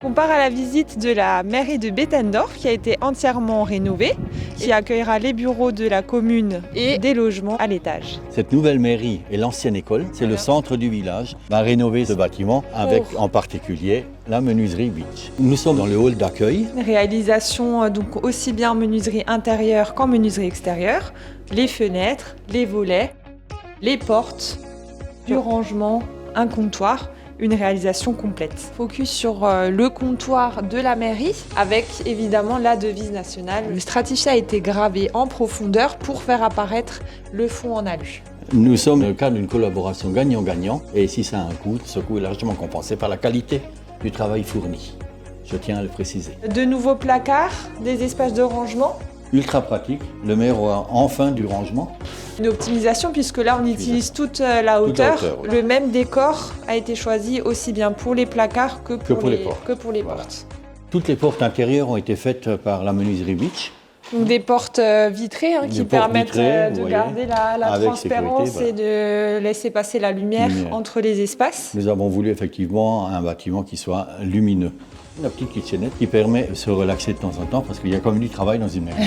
On part à la visite de la mairie de Bettendorf qui a été entièrement rénovée, qui accueillera les bureaux de la commune et des logements à l'étage. Cette nouvelle mairie et l'ancienne école, c'est le centre du village, va rénover ce bâtiment avec en particulier la menuiserie Beach. Nous sommes dans le hall d'accueil. Réalisation donc aussi bien menuiserie intérieure qu'en menuiserie extérieure, les fenêtres, les volets, les portes, du rangement, un comptoir. Une réalisation complète. Focus sur le comptoir de la mairie avec évidemment la devise nationale. Le stratifié a été gravé en profondeur pour faire apparaître le fond en alu. Nous sommes dans le cadre d'une collaboration gagnant-gagnant et si ça a un coût, ce coût est largement compensé par la qualité du travail fourni. Je tiens à le préciser. De nouveaux placards, des espaces de rangement. Ultra pratique, le maire aura enfin du rangement. Une optimisation puisque là on utilise toute la hauteur. Oui. Le même décor a été choisi aussi bien pour les placards que pour les Voilà. portes. Toutes les portes intérieures ont été faites par la menuiserie Beach. Donc des portes vitrées qui permettent de garder la transparence et de laisser passer la lumière entre les espaces. Nous avons voulu effectivement un bâtiment qui soit lumineux. La petite kitchenette qui permet de se relaxer de temps en temps parce qu'il y a quand même du travail dans une mairie.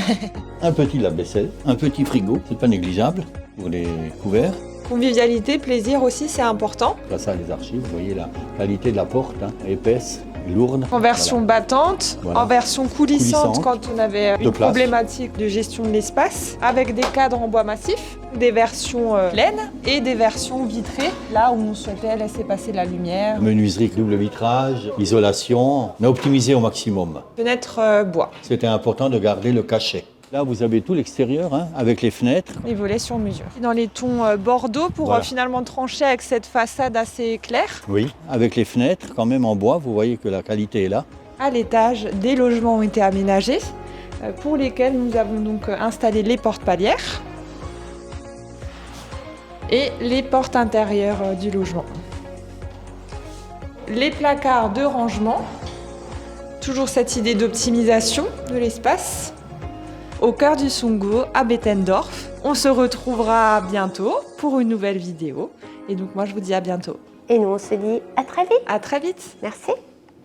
Un petit lave-vaisselle, un petit frigo, c'est pas négligeable pour les couverts. Convivialité, plaisir aussi, c'est important. Place à les archives, vous voyez la qualité de la porte, épaisse, lourde. En version battante, en version coulissante quand on avait une problématique de gestion de l'espace, avec des cadres en bois massif, des versions laine et des versions vitrées, là où on souhaitait laisser passer la lumière. Menuiserie double vitrage, isolation, on a optimisé au maximum. Fenêtre bois. C'était important de garder le cachet. Là, vous avez tout l'extérieur avec les fenêtres. Les volets sur mesure. Dans les tons bordeaux pour finalement trancher avec cette façade assez claire. Oui, avec les fenêtres quand même en bois, vous voyez que la qualité est là. À l'étage, des logements ont été aménagés pour lesquels nous avons donc installé les portes palières et les portes intérieures du logement. Les placards de rangement, toujours cette idée d'optimisation de l'espace. Au cœur du Sundgau, à Bettendorf. On se retrouvera bientôt pour une nouvelle vidéo. Et donc moi, je vous dis à bientôt. Et nous, on se dit à très vite. À très vite. Merci.